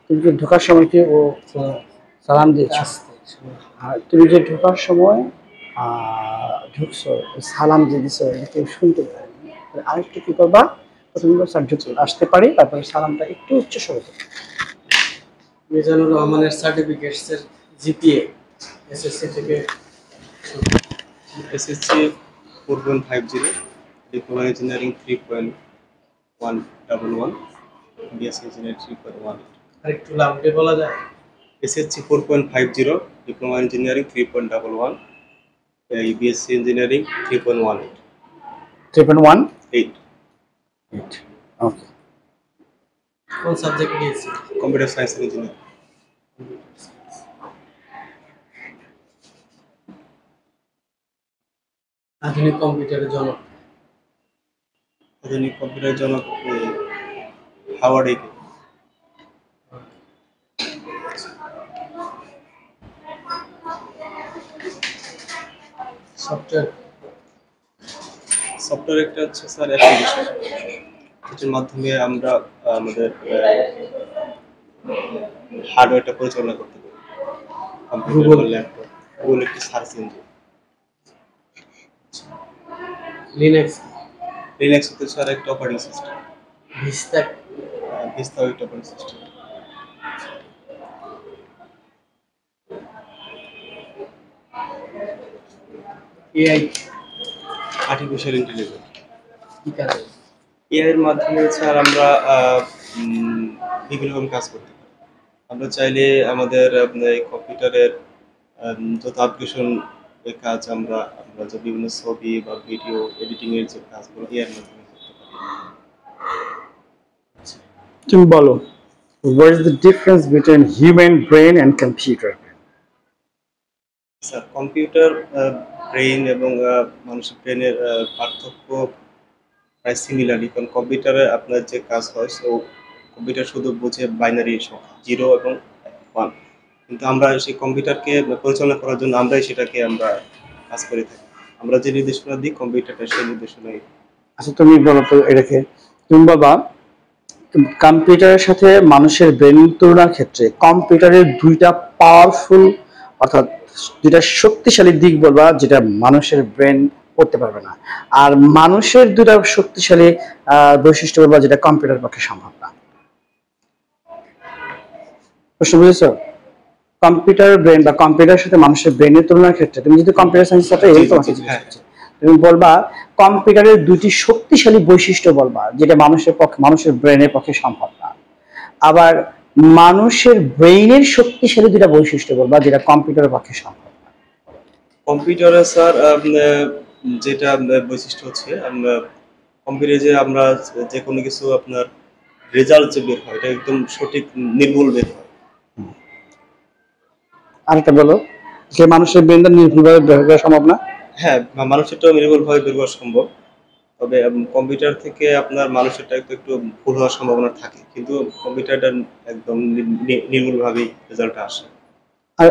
তুমি যে ঢোকার সময় কি ও সালাম দিয়েছো? আর তুমি যে ঢোকার সময় ঢুকছো, সালাম দিয়ে দিছো, এটা কেউ শুনতে পারেনি। আরেকটু কি করবা, প্রথমে স্যার আসতে পারি, তারপরে সালামটা একটু উচ্চ স্বরে দেবে। মিজানুর রহমানের সার্টিফিকেটস এর জিপিএ এসএসসি থেকে SSC 4.50, diploma engineering 3.111, BSc engineering 3.1। আরেকটু লাউডলি বলা যায়? SSC 4.50, diploma engineering 3.11, BSc engineering 3.18। 3.18। Okay. কোন সাবজেক্ট নিয়েছি? Computer science and engineering. আধুনিক কম্পিউটারের জনক? আধুনিক কম্পিউটারের জনক হাওয়ার্ড এইকে। সফটওয়্যার একটা হচ্ছে স্যার অ্যাপ্লিকেশন, যেটার মাধ্যমে আমরা আমাদের হার্ডওয়্যারটা পরিচালনা করতে পারি। কম্পিউটার বা ল্যাপটপ, গুগল একটি সার্চ ইঞ্জিন। লিনাক্স হচ্ছে স্যার একটা অপারেটিং সিস্টেম। ভিস্তা একটা operating system. AI, artificial intelligence. কি কাজে? এআই এর মাধ্যমে স্যার আমরা বিভিন্ন রকম কাজ করতে পারি। আমরা চাইলে আমাদের কম্পিউটারের যত অ্যাপ্লিকেশন এর কাজ আমরা যে বিভিন্ন ছবি বা ভিডিও এডিটিং এর যে কাজগুলো এআই এর মাধ্যমে করতে পারি। তুমি বলো, what is the difference between human brain and computer brain? Sir computer brain এবং মানুষের ব্রেনের পার্থক্য প্রায় সিমিলারই, কারণ কম্পিউটারে আপনার যে কাজ হয় কম্পিউটার শুধু বোঝে বাইনারি সংখ্যা 0 এবং 1, কিন্তু আমরা সেই কম্পিউটারকে পরিচালনা করার জন্য সেটাকে আমরা কাজ করে থাকি। আমরা যে নির্দেশনা দিই কম্পিউটারটা সেই নির্দেশনাই। আচ্ছা তুমি বলো তো এটাকে, তুমি বাবা কম্পিউটারের সাথে মানুষের ব্রেন তুলনার ক্ষেত্রে কম্পিউটারের দুইটা পাওয়ারফুল অর্থাৎ দুইটা শক্তিশালী দিক বলবা যেটা মানুষের ব্রেন করতে পারবে না, আর মানুষের দুইটা শক্তিশালী বৈশিষ্ট্য বলবা যেটা কম্পিউটার পক্ষে সম্ভব না। প্রশ্ন বুঝেছো? কম্পিউটার ব্রেন বা কম্পিউটারের সাথে মানুষের ব্রেনের তুলনার ক্ষেত্রে তুমি যদি কম্পিউটার সায়েন্স ছাত্র এই তোমাকে জিজ্ঞেস করছি, তুমি বলবা কম্পিউটারের দুটি শক্তিশালী বৈশিষ্ট্য বলবা যেটা মানুষের ব্রেনের পক্ষে সম্ভব না, আবার মানুষের ব্রেইনের শক্তিশালী দুটা বৈশিষ্ট্য বলবা যেটা কম্পিউটারের পক্ষে সম্ভব না। কম্পিউটারে স্যার যেটা বৈশিষ্ট্য হচ্ছে কম্পিউটারে যে আমরা যে কোনো কিছু আপনার রেজাল্ট যে বের হয় এটা একদম সঠিক নির্ভুল বের হয়। আরেকটা বলো, যে মানুষের ব্রেনটা নির্ভুলভাবে বের করা সম্ভব না? হ্যাঁ, মানুষেরটাও নির্ভুলভাবে বের করা সম্ভব, তবে কম্পিউটার থেকে আপনার মানুষেরটা একটু ভুল হওয়ার সম্ভাবনা থাকে, কিন্তু কম্পিউটারটা একদম নির্ভুলভাবেই রেজাল্টটা আসে। আর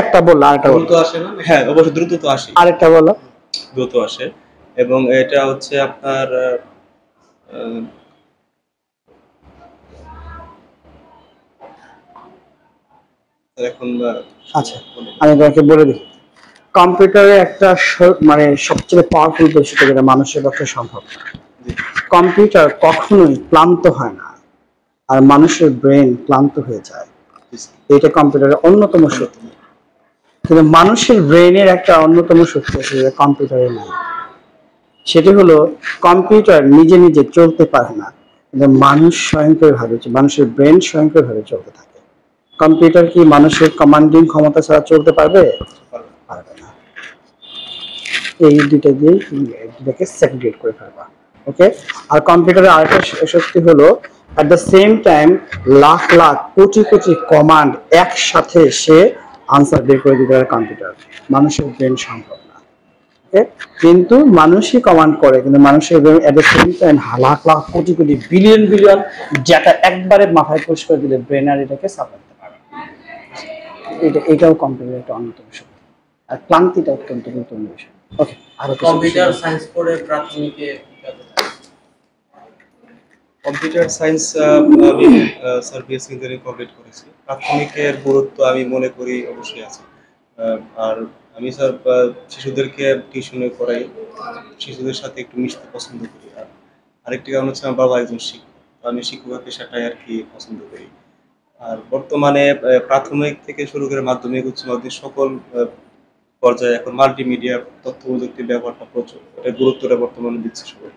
একটা বললো, আরেকটা দ্রুত আসে না? হ্যাঁ অবশ্যই দ্রুত তো আসে। আরেকটা বলো। দ্রুত আসে, এবং এটা হচ্ছে আপনার এখন আচ্ছা আমি তোমাকে বলে দিই, কম্পিউটারের একটা মানে সবচেয়ে পাওয়ারফুল বৈশিষ্ট্য যেটা মানুষের পক্ষে সম্ভব না, কম্পিউটার কখনোই ক্লান্ত হয় না, আর মানুষের ব্রেন ক্লান্ত হয়ে যায়। এটা কম্পিউটারের অন্যতম শক্তি, কিন্তু মানুষের ব্রেনের একটা অন্যতম শক্তি আছে যেটা কম্পিউটারে নাই, সেটি হলো কম্পিউটার নিজে নিজে চলতে পারে না, কিন্তু মানুষ স্বয়ংক্রিয়ভাবে মানুষের ব্রেন স্বয়ংক্রিয়ভাবে চলতে থাকে। কম্পিউটার কি মানুষের কমান্ডিং ক্ষমতা ছাড়া চলতে পারবে? পারবে না। এই দুইটা দিয়ে দুটাকে সেগ্রিগেট করে ফেলবা, ওকে? আর কম্পিউটারের আরেকটা শক্তি হলো at the same time lakh lakh crore crore command একসাথে সে আনসার বের করে দিতে পারে কম্পিউটার, মানুষের ব্রেন সম্ভব না, ওকে? কিন্তু মানুষই কমান্ড করে, কিন্তু মানুষের brain at the same time lakh lakh crore crore billion billion data একবারে মাথায় পুশ করে দিলে ব্রেন আর এটাকে সাপোর্ট করতে পারে। এটাও কম্পিউটারের একটা অন্যতম শক্তি, আর ক্লান্তিটা অত্যন্ত গুরুত্বপূর্ণ বিষয়। ওকে, আর কম্পিউটার সায়েন্স পড়ে প্রাথমিকে কম্পিউটার সায়েন্স আমি স্যার বিএসসি ইঞ্জিনিয়ারিং কমপ্লিট করেছি। প্রাথমিকের গুরুত্ব আমি মনে করি অবশ্যই আছে। আর আমি স্যার শিশুদেরকে টিউশনে করাই, শিশুদের সাথে একটু মিশতে পছন্দ করি। আর আরেকটি কারণ হচ্ছে আমার বাবা একজন শিক্ষক, তো আমি শিক্ষকের পেশাটাই আর কি পছন্দ করি। আর বর্তমানে প্রাথমিক থেকে শুরু করে মাধ্যমিক, উচ্চ মাধ্যমিক সকল পর্যায়ে এখন মাল্টিমিডিয়া তথ্য প্রযুক্তির ব্যবহারটা প্রচুর, এটার গুরুত্বটা বর্তমানে দিচ্ছে সবাই।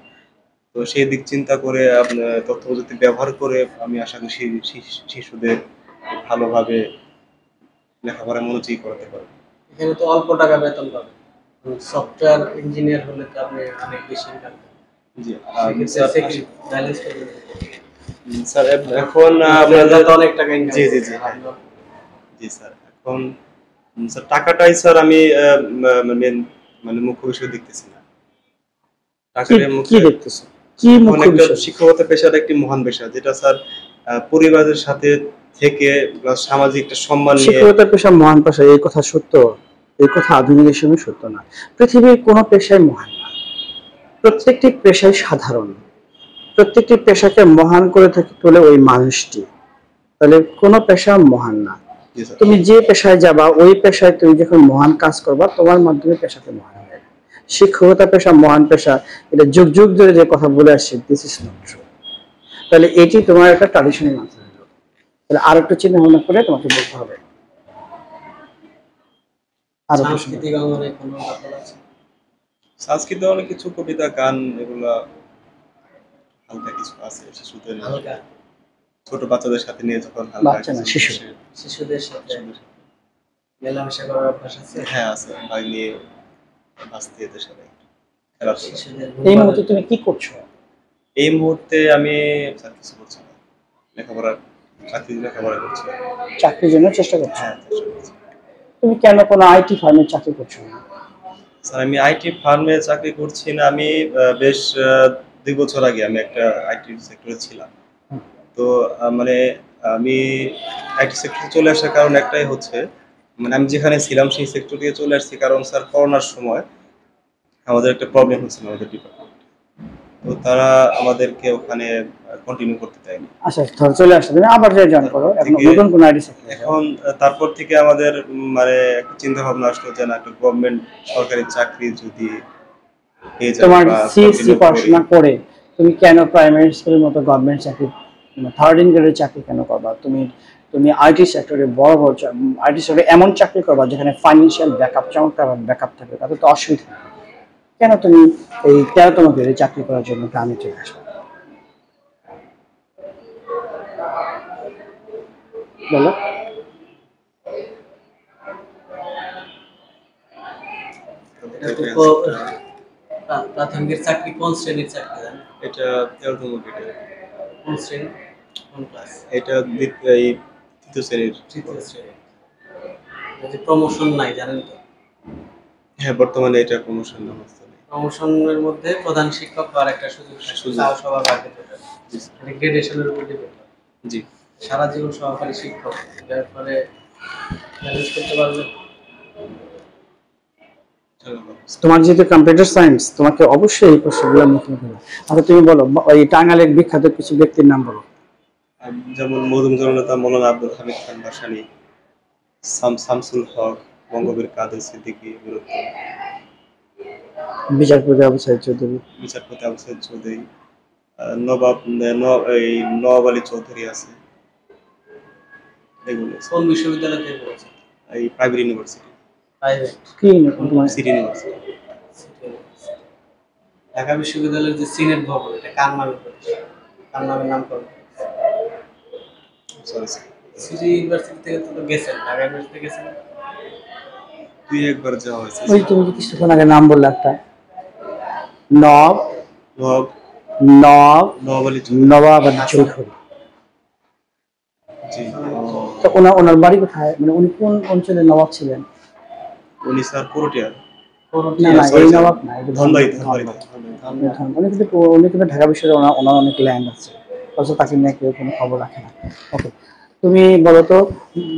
তো সেই দিক চিন্তা করে আপনার তথ্য প্রযুক্তি ব্যবহার করে আমি আশা করি শিশুদের ভালোভাবে লেখাপড়ায় মনোযোগী করাতে পারবো। এখানে তো অল্প টাকা বেতন পাবেন, সফটওয়্যার ইঞ্জিনিয়ার হলে তো আপনি অনেক বেশি ইনকাম করেন। জি ব্যালেন্স করে স্যার এখন আপনাদের তো অনেক টাকা ইনকাম। জি জি জি হ্যাঁ জি স্যার। এখন স্যার টাকাটাই স্যার আমি মেন মানে মুখ্য বিষয় দেখতেছি না। টাকাটাই কি দেখতেছো, কি মুখ্য বিষয়? শিক্ষকতা পেশাটা একটি মহান পেশা, যেটা স্যার পরিবারের সাথে থেকে সামাজিক একটা সম্মান নিয়ে। শিক্ষকতা পেশা মহান পেশা, এই কথা সত্য? এই কথা আধুনিকের সময় সত্য না। পৃথিবীর কোনো পেশাই মহান না, প্রত্যেকটি পেশাই সাধারণ। প্রত্যেকটি পেশাকে মহান করে তোলে ওই মানুষটি, তাহলে কোনো পেশা মহান না। তুমি যে পেশায় যাবা ওই পেশায় তুমি যখন মহান কাজ করবা তোমার মাধ্যমে পেশাতে মহান হবে। শিক্ষকতা পেশা মহান পেশা, এটা যুগ যুগ ধরে যে কথা বলে আসছে, দিস ইজ নট ট্রু। তাহলে এটি তোমার একটা ট্র্যাডিশনাল আনসার হলো। তাহলে আর একটু চিন্তা ভাবনা করে তোমাকে বলতে হবে। আরো সাংস্কৃতিক অঙ্গনে কোনো ব্যাপার আছে? সাংস্কৃতিক অনেক কিছু, কবিতা, গান, এগুলা হালকা কিছু আছে শিশুদের, হালকা ছোট বাচ্চাদের সাথে নিয়ে যখন বাচ্চা না শিশুদের সাথে মেলামেশা করার অভ্যাস আছে? হ্যাঁ আছে, ভাই নিয়ে বাঁচতে এদের সাথে খেলাধুলা। এই মুহূর্তে তুমি কি করছো? এই মুহূর্তে আমি স্যার কিছু করছি না, লেখাপড়া করছি। চাকরির জন্য চেষ্টা করছো? হ্যাঁ চেষ্টা করছি। তুমি কেন কোনো আইটি ফার্মে চাকরি করছো না? স্যার আমি আইটি ফার্মে চাকরি করছি না, আমি বেশ 2 বছর আগে আমি একটা আইটি সেক্টরে ছিলাম। তো মানে আমি আইটি সেক্টরে চলে আসার কারণ একটাই হচ্ছে, মানে আমি যেখানে ছিলাম সেই সেক্টর থেকে চলে আসছি কারণ স্যার করোনার সময় আমাদের একটা প্রবলেম হচ্ছিল আমাদের ডিপার্টমেন্টে, তো তারা আমাদেরকে ওখানে কন্টিনিউ করতে দেয়নি। আচ্ছা ধর চলে আসছে, তুমি আবার যে জয়েন করো এখন নতুন কোন আইটি সেক্টর। এখন তারপর থেকে আমাদের মানে একটা চিন্তা ভাবনা আসলো যে না, একটা গভর্নমেন্ট সরকারি চাকরি যদি পেয়ে যাই। তোমার সিএসসি পড়াশোনা করে তুমি কেন প্রাইমারি স্কুলের মতো গভর্নমেন্ট চাকরি, থার্ড গ্রেডের চাকরি কেন করবা? তুমি আইটি সেক্টরে বড় বড় আইটি সেক্টরে এমন চাকরি করবা যেখানে ফাইন্যান্সিয়াল ব্যাকআপ, চমৎকার ব্যাকআপ থাকে, তাতে তো অসুবিধা নেই। কেন তুমি এই 13তম গ্রেডে চাকরি করার জন্য গ্রামে চলে আসবে? বলো। প্রাথমিকের চাকরি কোন শ্রেণীর চাকরি জানেন? এটা 13তম গ্রেডে। কোন শ্রেণী, কোন ক্লাস? এটা এই 3য় শ্রেণীর। 3য় শ্রেণী। যদি প্রমোশন নাই জানেন তো? হ্যাঁ বর্তমানে এটা প্রমোশন ব্যবস্থা নেই। প্রমোশনের মধ্যে প্রধান শিক্ষক হওয়ার একটা সুযোগ সহকারী এটা গ্রেডেশনের উপর ডিপেন্ড করে। জি সারা জীবন সহকারী শিক্ষক, এর ফলে ম্যানেজ করতে পারবে। তোমার যেহেতু কম্পিউটার সায়েন্স, তোমাকে অবশ্যই এই প্রশ্নগুলোর মুখোমুখি হবে। আচ্ছা তুমি বলো, ওই টাঙ্গাইলের বিখ্যাত কিছু ব্যক্তির নাম বলো। যেমন মধুম জননেতা মৌলানা আব্দুল হামিদ খান ভাসানী, শামসুল হক, বঙ্গবীর কাদের সিদ্দিকী, বিচারপতি আবু সাইদ চৌধুরী, নবাব আলী চৌধুরী আছে। এগুলো কোন বিশ্ববিদ্যালয় থেকে পড়েছে? এই প্রাইভেট ইউনিভার্সিটি। প্রাইভেট কি সিটি ইউনিভার্সিটি। ঢাকা বিশ্ববিদ্যালয়ের যে সিনেট ভবন, এটা কার নামে পড়েছে? কার নামে নামকরণ? সরি সিটি ইউনিভার্সিটি থেকে তো গেছেন, ঢাকা ইউনিভার্সিটি গেছেন? 2-1 বার যাওয়া হয়েছে। ওই তুমি যে কিছুক্ষণ আগে নাম বললে একটা, নবাব আলী চৌধুরী। জি। তো ওনার বাড়ি কোথায়, মানে উনি কোন অঞ্চলের নবাব ছিলেন? উনি স্যার পুরুটিয়ার। না না এই নবাব না, ধনবাড়ি। উনি কিন্তু ঢাকা বিশ্ববিদ্যালয়ে ওনার অনেক ল্যান্ড আছে, অথচ তাকে নিয়ে কেউ কোনো খবর রাখে না। ওকে তুমি বলো তো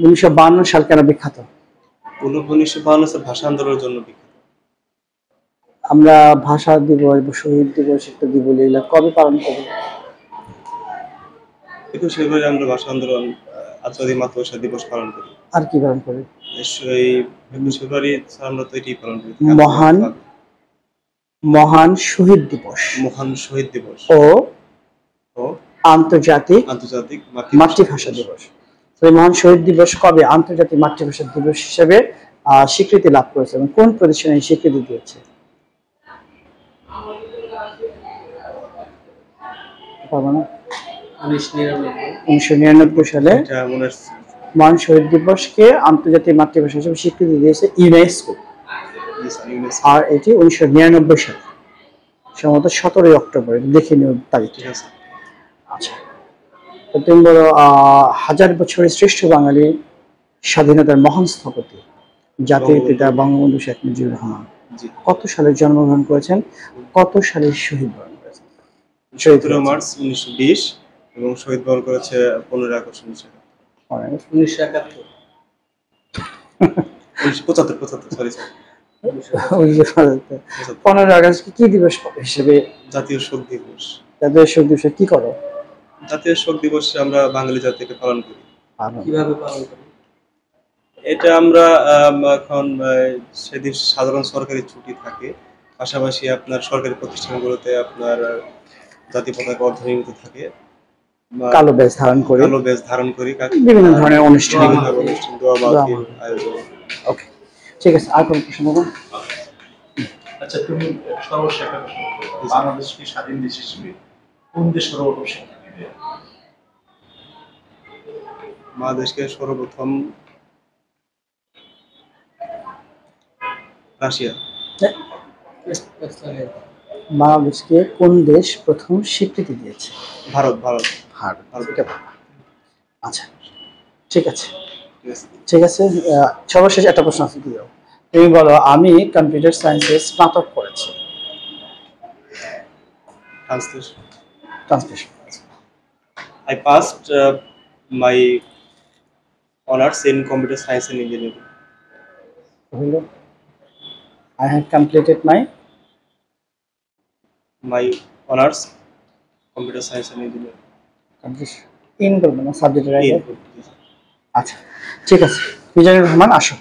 1952 সাল কেন বিখ্যাত? 1952 সাল ভাষা আন্দোলনের জন্য বিখ্যাত। আমরা ভাষা দিবস, শহীদ দিবস ইত্যাদি বলি, এগুলো কবে পালন করব? 21 ফেব্রুয়ারি আমরা ভাষা আন্দোলন আন্তর্জাতিক মাতৃভাষা দিবস পালন করি। আর কি পালন করি? এই 21 ফেব্রুয়ারি স্যার আমরা তো এটাই পালন করি। মহান শহীদ দিবস মহান শহীদ দিবস ও ও আন্তর্জাতিক আন্তর্জাতিক মাতৃভাষা দিবস। তো এই মহান শহীদ দিবস কবে আন্তর্জাতিক মাতৃভাষা দিবস হিসেবে স্বীকৃতি লাভ করেছে এবং কোন প্রতিষ্ঠান এই স্বীকৃতি দিয়েছে? পারবো না। 1999 সালে এটা মনে হয় মহান শহীদ দিবসকে আন্তর্জাতিক মাতৃভাষা হিসেবে স্বীকৃতি দিয়েছে ইউনেস্কো। আর এটি 1999 সালে সম্ভবত 17 অক্টোবর, দেখে নিও তারিখ। ঠিক আছে। আচ্ছা, তো তুমি বলো, হাজার বছরের শ্রেষ্ঠ বাঙালি স্বাধীনতার মহান স্থপতি জাতির পিতা বঙ্গবন্ধু শেখ মুজিবুর রহমান কত সালে জন্মগ্রহণ করেছেন, কত সালে শহীদ বরণ করেছেন? 17 মার্চ 1920 এবং শহীদ বরণ করেছে 15 আগস্ট 1971। 1975 sorry sir. 15 আগস্ট কি দিবস হিসেবে? জাতীয় শোক দিবস। জাতীয় শোক দিবসে কি করো? জাতীয় শোক দিবসে আমরা বাঙালি জাতিকে পালন করি। কিভাবে পালন করি? এটা আমরা এখন সেদিন সাধারণ সরকারি ছুটি থাকে, পাশাপাশি আপনার সরকারি প্রতিষ্ঠানগুলোতে আপনার জাতীয় পতাকা অর্ধনির্মিত থাকে, কালো ব্যাজ ধারণ করি বিভিন্ন ধরনের অনুষ্ঠান দোয়া মাহফিল আয়োজন। ওকে, ঠিক আছে। আর কোন প্রশ্ন হবে? আচ্ছা, তুমি সর্বশেষ একটা প্রশ্ন করো। বাংলাদেশকে স্বাধীন দেশ হিসেবে কোন দেশ সর্বপ্রথম স্বীকৃতি দেয়? বাংলাদেশকে সর্বপ্রথম রাশিয়া। বাংলাদেশকে কোন দেশ প্রথম স্বীকৃতি দিয়েছে? ভারত। আচ্ছা, ঠিক আছে। সর্বশেষ একটা প্রশ্ন আছে, দিও। তুমি বলো, আমি কম্পিউটার সায়েন্সে স্নাতক করেছি। Translation. I passed my honors in computer science and engineering. I have completed my honors computer science and engineering. In করবো না সাবজেক্টের আগে? আচ্ছা, ঠিক আছে। মিজানুর রহমান, আসো।